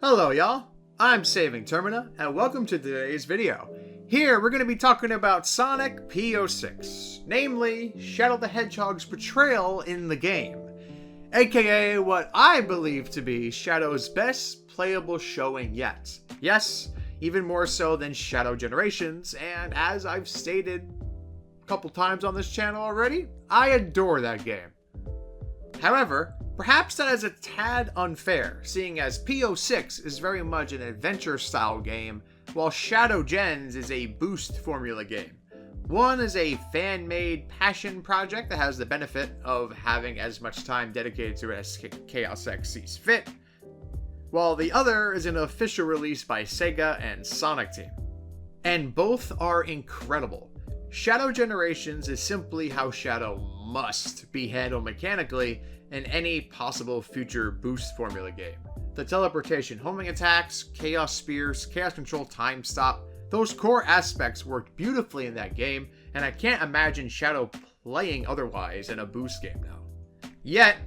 Hello y'all, I'm Saving Termina, and welcome to today's video. Here we're going to be talking about Sonic P-06, namely Shadow the Hedgehog's portrayal in the game, aka what I believe to be Shadow's best playable showing yet. Yes, even more so than Shadow Generations, and as I've stated a couple times on this channel already, I adore that game. However, perhaps that is a tad unfair, seeing as P-06 is very much an adventure-style game, while Shadow Gens is a boost formula game. One is a fan-made passion project that has the benefit of having as much time dedicated to it as ChaosX sees fit, while the other is an official release by Sega and Sonic Team. And both are incredible. Shadow Generations is simply how Shadow must be handled mechanically in any possible future boost formula game. The teleportation homing attacks, chaos spears, chaos control time stop, those core aspects worked beautifully in that game, and I can't imagine Shadow playing otherwise in a boost game now. Yet,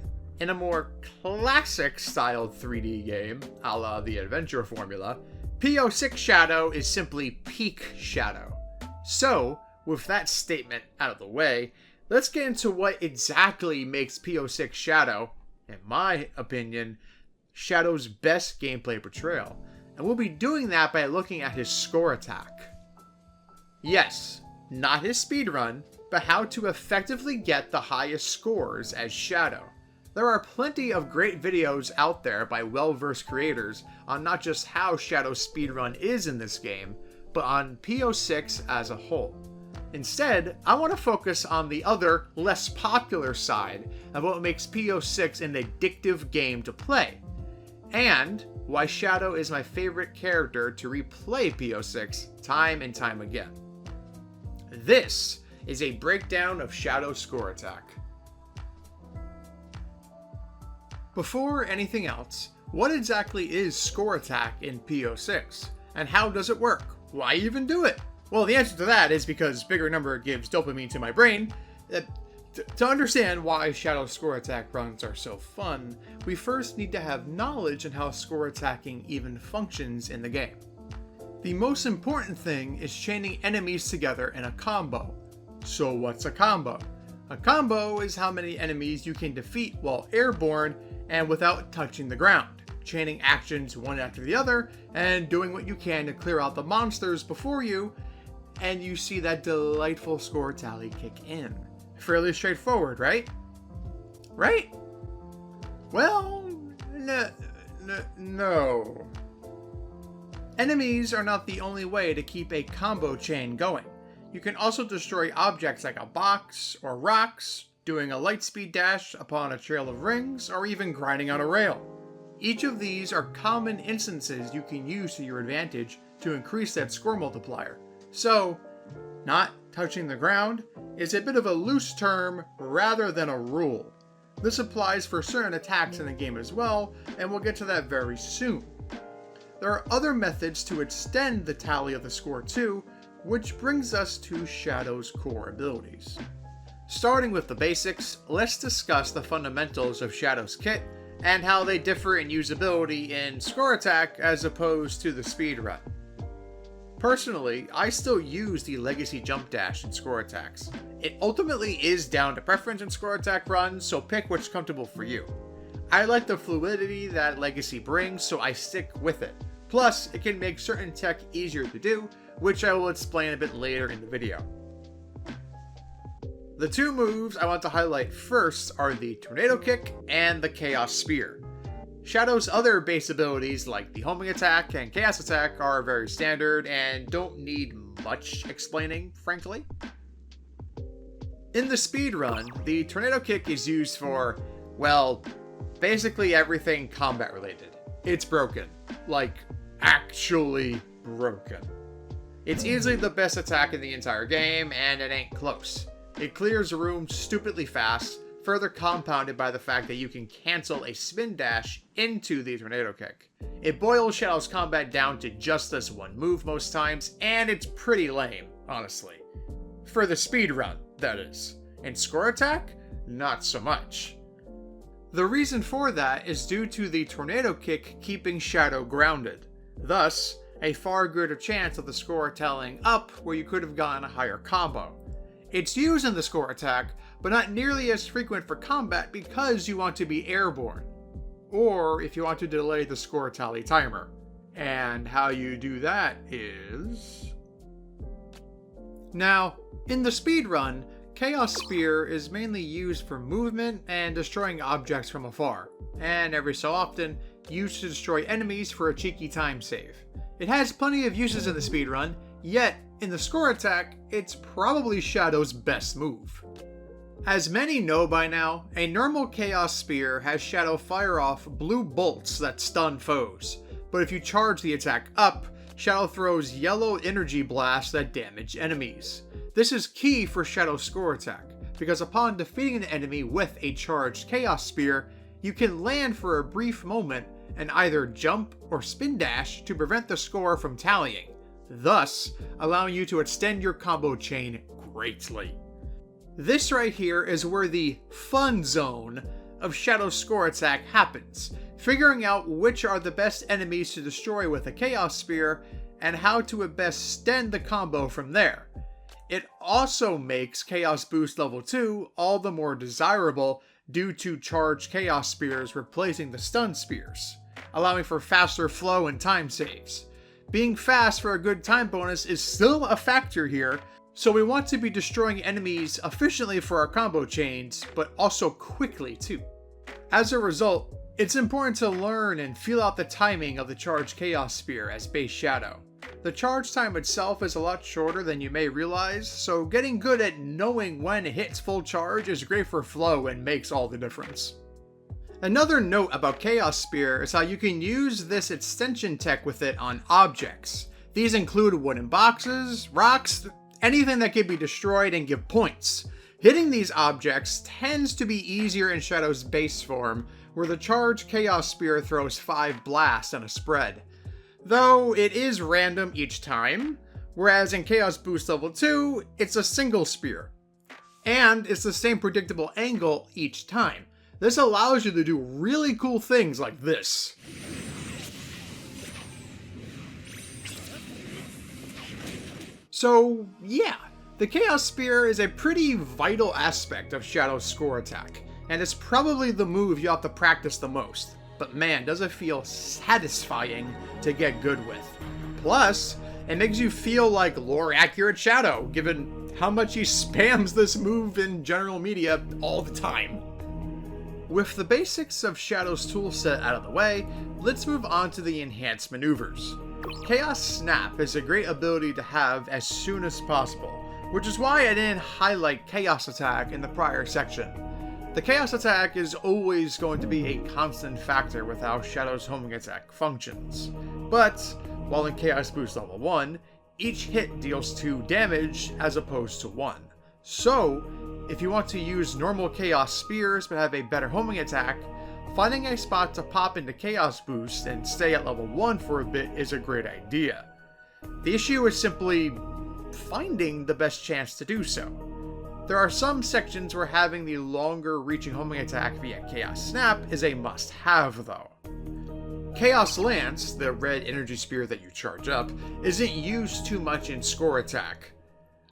in a more classic styled 3D game, a la the adventure formula, P-06 Shadow is simply peak Shadow. So, with that statement out of the way, let's get into what exactly makes P-06 Shadow, in my opinion, Shadow's best gameplay portrayal. And we'll be doing that by looking at his score attack. Yes, not his speedrun, but how to effectively get the highest scores as Shadow. There are plenty of great videos out there by well-versed creators on not just how Shadow's speedrun is in this game, but on P-06 as a whole. Instead, I want to focus on the other, less popular side of what makes P-06 an addictive game to play, and why Shadow is my favorite character to replay P-06 time and time again. This is a breakdown of Shadow's score attack. Before anything else, what exactly is score attack in P-06, and how does it work? Why even do it? Well, the answer to that is because bigger number gives dopamine to my brain. To understand why Shadow's score attack runs are so fun, we first need to have knowledge on how score attacking even functions in the game. The most important thing is chaining enemies together in a combo. So what's a combo? A combo is how many enemies you can defeat while airborne and without touching the ground, chaining actions one after the other and doing what you can to clear out the monsters before you, and you see that delightful score tally kick in. Fairly straightforward, right? Right? Well, no. Enemies are not the only way to keep a combo chain going. You can also destroy objects like a box or rocks, doing a light speed dash upon a trail of rings, or even grinding on a rail. Each of these are common instances you can use to your advantage to increase that score multiplier. So, not touching the ground is a bit of a loose term rather than a rule. This applies for certain attacks in the game as well, and we'll get to that very soon. There are other methods to extend the tally of the score too, which brings us to Shadow's core abilities. Starting with the basics, let's discuss the fundamentals of Shadow's kit and how they differ in usability in score attack as opposed to the speedrun. Personally, I still use the legacy jump dash in score attacks. It ultimately is down to preference in score attack runs, so pick what's comfortable for you. I like the fluidity that legacy brings, so I stick with it. Plus, it can make certain tech easier to do, which I will explain a bit later in the video. The two moves I want to highlight first are the Tornado Kick and the Chaos Spear. Shadow's other base abilities like the homing attack and chaos attack are very standard and don't need much explaining, frankly. In the speedrun, the Tornado Kick is used for, well, basically everything combat related. It's broken. Like, actually broken. It's easily the best attack in the entire game, and it ain't close. It clears a room stupidly fast, further compounded by the fact that you can cancel a spin dash into the Tornado Kick. It boils Shadow's combat down to just this one move most times, and it's pretty lame, honestly. For the speedrun, that is. In score attack, not so much. The reason for that is due to the tornado kick keeping Shadow grounded. Thus, a far greater chance of the score tallying up where you could have gotten a higher combo. It's used in the score attack, but not nearly as frequent for combat because you want to be airborne, or if you want to delay the score tally timer. And how you do that is... Now, in the speedrun, Chaos Spear is mainly used for movement and destroying objects from afar, and every so often, used to destroy enemies for a cheeky time save. It has plenty of uses in the speedrun, yet in the score attack, it's probably Shadow's best move. As many know by now, a normal Chaos Spear has Shadow fire off blue bolts that stun foes, but if you charge the attack up, Shadow throws yellow energy blasts that damage enemies. This is key for Shadow's score attack, because upon defeating an enemy with a charged Chaos Spear, you can land for a brief moment and either jump or spin dash to prevent the score from tallying, thus allowing you to extend your combo chain greatly. This right here is where the fun zone of Shadow's score attack happens, figuring out which are the best enemies to destroy with a Chaos Spear and how to best extend the combo from there. It also makes Chaos Boost level 2 all the more desirable due to charged Chaos Spears replacing the stun spears, allowing for faster flow and time saves. Being fast for a good time bonus is still a factor here, so we want to be destroying enemies efficiently for our combo chains, but also quickly too. As a result, it's important to learn and feel out the timing of the charged Chaos Spear as base Shadow. The charge time itself is a lot shorter than you may realize, so getting good at knowing when it hits full charge is great for flow and makes all the difference. Another note about Chaos Spear is how you can use this extension tech with it on objects. These include wooden boxes, rocks, anything that can be destroyed and give points. Hitting these objects tends to be easier in Shadow's base form, where the charged Chaos Spear throws 5 blasts on a spread, though it is random each time, whereas in Chaos Boost level 2, it's a single spear, and it's the same predictable angle each time. This allows you to do really cool things like this. So yeah, the Chaos Spear is a pretty vital aspect of Shadow's score attack, and it's probably the move you have to practice the most. But man, does it feel satisfying to get good with. Plus, it makes you feel like lore-accurate Shadow, given how much he spams this move in general media all the time. With the basics of Shadow's toolset out of the way, let's move on to the enhanced maneuvers. Chaos Snap is a great ability to have as soon as possible, which is why I didn't highlight Chaos Attack in the prior section. The Chaos Attack is always going to be a constant factor with how Shadow's homing attack functions, but while in Chaos Boost level 1, each hit deals 2 damage as opposed to 1. So, if you want to use normal Chaos Spears but have a better homing attack, finding a spot to pop into Chaos Boost and stay at level 1 for a bit is a great idea. The issue is simply finding the best chance to do so. There are some sections where having the longer reaching homing attack via Chaos Snap is a must-have though. Chaos Lance, the red energy spear that you charge up, isn't used too much in score attack.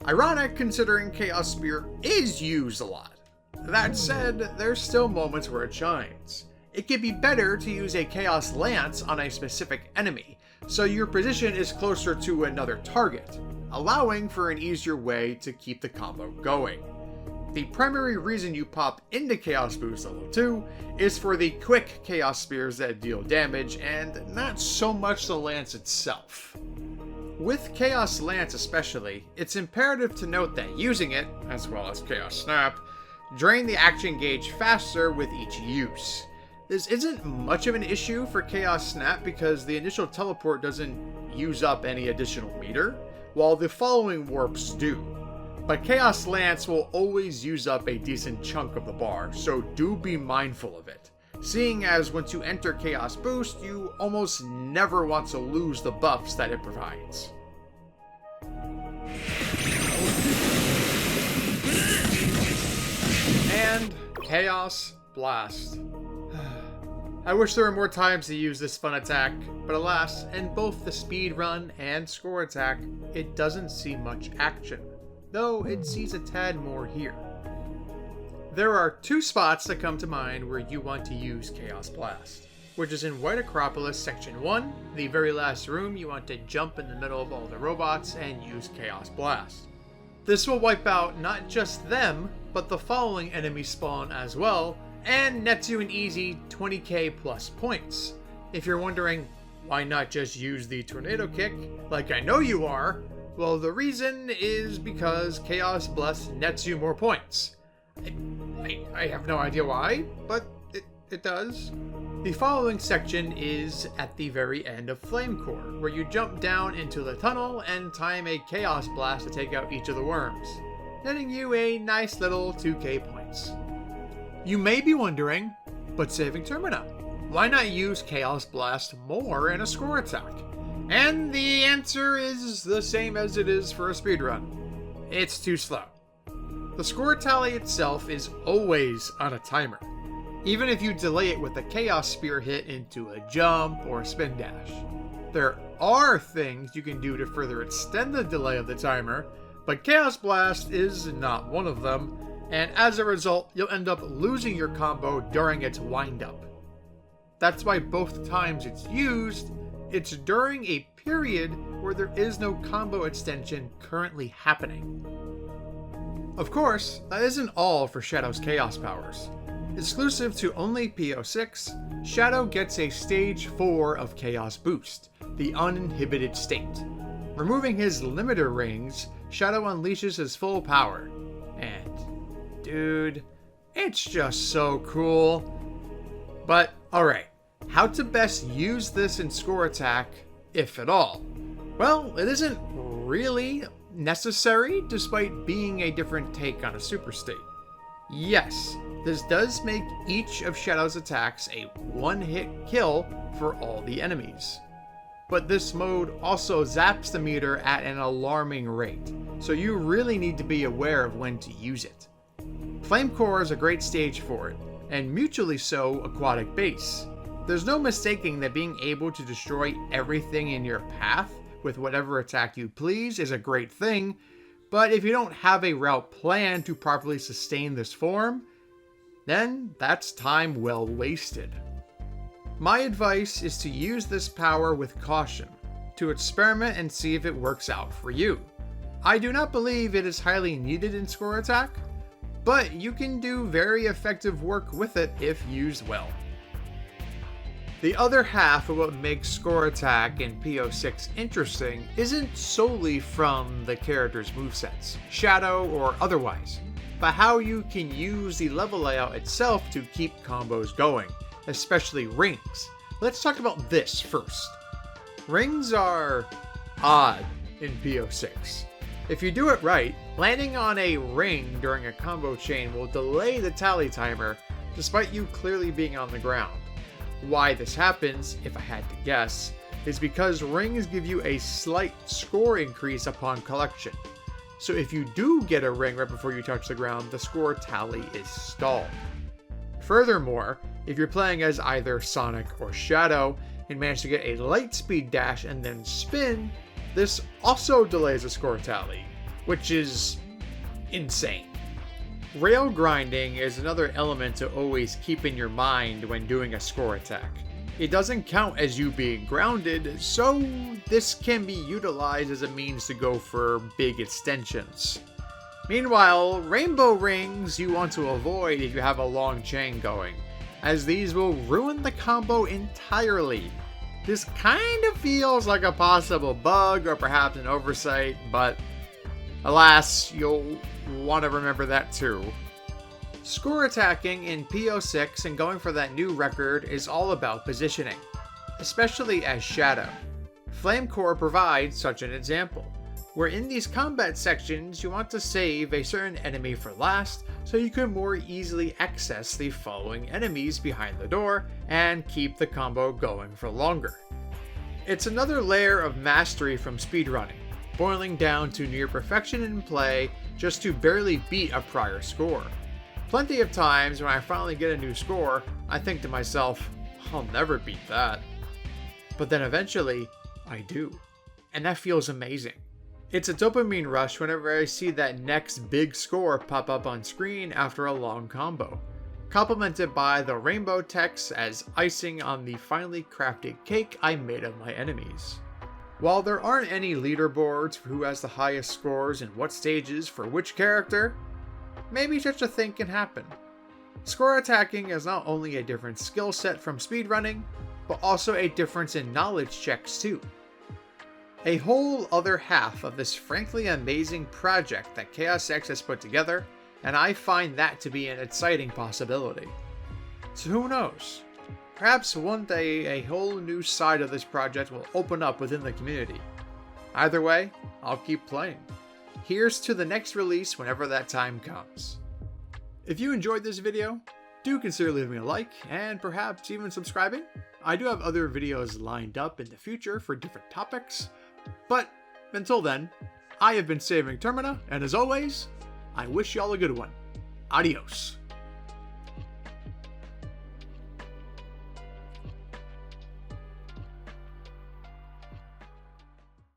Ironic considering Chaos Spear is used a lot. That said, there's still moments where it shines. It can be better to use a Chaos Lance on a specific enemy, so your position is closer to another target, allowing for an easier way to keep the combo going. The primary reason you pop into Chaos Boost level 2 is for the quick Chaos Spears that deal damage, and not so much the Lance itself. With Chaos Lance especially, it's imperative to note that using it, as well as Chaos Snap, drain the action gauge faster with each use. This isn't much of an issue for Chaos Snap because the initial teleport doesn't use up any additional meter, while the following warps do. But Chaos Lance will always use up a decent chunk of the bar, so do be mindful of it, seeing as once you enter Chaos Boost, you almost never want to lose the buffs that it provides. And Chaos Blast. I wish there were more times to use this fun attack, but alas, in both the speed run and score attack, it doesn't see much action, though it sees a tad more here. There are two spots that come to mind where you want to use Chaos Blast, which is in White Acropolis Section 1, the very last room. You want to jump in the middle of all the robots and use Chaos Blast. This will wipe out not just them, but the following enemy spawn as well, and nets you an easy 20k plus points. If you're wondering, why not just use the Tornado Kick, like I know you are, well, the reason is because Chaos Blast nets you more points. I have no idea why, but it does. The following section is at the very end of Flame Core, where you jump down into the tunnel and time a Chaos Blast to take out each of the worms, netting you a nice little 2k points. You may be wondering, but Saving Termina, why not use Chaos Blast more in a score attack? And the answer is the same as it is for a speedrun. It's too slow. The score tally itself is always on a timer, even if you delay it with a Chaos Spear hit into a jump or a spin dash. There are things you can do to further extend the delay of the timer, but Chaos Blast is not one of them, and as a result, you'll end up losing your combo during its windup. That's why both times it's used, it's during a period where there is no combo extension currently happening. Of course, that isn't all for Shadow's Chaos powers. Exclusive to only P-06, Shadow gets a Stage 4 of Chaos boost, the Uninhibited State. Removing his limiter rings, Shadow unleashes his full power. And, dude, it's just so cool. But, alright, how to best use this in score attack, if at all? Well, it isn't really necessary, despite being a different take on a super state. Yes, this does make each of Shadow's attacks a one-hit kill for all the enemies. But this mode also zaps the meter at an alarming rate, so you really need to be aware of when to use it. Flame Core is a great stage for it, and mutually so Aquatic Base. There's no mistaking that being able to destroy everything in your path with whatever attack you please is a great thing, but if you don't have a route planned to properly sustain this form, then that's time well wasted. My advice is to use this power with caution, to experiment and see if it works out for you. I do not believe it is highly needed in score attack, but you can do very effective work with it if used well. The other half of what makes score attack in P-06 interesting isn't solely from the character's movesets, Shadow or otherwise, but how you can use the level layout itself to keep combos going, especially rings. Let's talk about this first. Rings are odd in P-06. If you do it right, landing on a ring during a combo chain will delay the tally timer, despite you clearly being on the ground. Why this happens, if I had to guess, is because rings give you a slight score increase upon collection. So if you do get a ring right before you touch the ground, the score tally is stalled. Furthermore, if you're playing as either Sonic or Shadow and manage to get a light speed dash and then spin, this also delays the score tally, which is insane. Rail grinding is another element to always keep in your mind when doing a score attack. It doesn't count as you being grounded, so this can be utilized as a means to go for big extensions. Meanwhile, rainbow rings you want to avoid if you have a long chain going, as these will ruin the combo entirely. This kind of feels like a possible bug or perhaps an oversight, but alas, you'll want to remember that too. Score attacking in P-06 and going for that new record is all about positioning, especially as Shadow. Flame Core provides such an example, where in these combat sections you want to save a certain enemy for last so you can more easily access the following enemies behind the door and keep the combo going for longer. It's another layer of mastery from speedrunning, boiling down to near perfection in play just to barely beat a prior score. Plenty of times when I finally get a new score, I think to myself, I'll never beat that. But then eventually, I do. And that feels amazing. It's a dopamine rush whenever I see that next big score pop up on screen after a long combo, complemented by the rainbow text as icing on the finely crafted cake I made of my enemies. While there aren't any leaderboards for who has the highest scores and what stages for which character, maybe such a thing can happen. Score attacking is not only a different skill set from speedrunning, but also a difference in knowledge checks too. A whole other half of this frankly amazing project that ChaosX has put together, and I find that to be an exciting possibility. So who knows? Perhaps one day a whole new side of this project will open up within the community. Either way, I'll keep playing. Here's to the next release whenever that time comes. If you enjoyed this video, do consider leaving me a like and perhaps even subscribing. I do have other videos lined up in the future for different topics, but until then, I have been Saving Termina, and as always, I wish y'all a good one. Adios.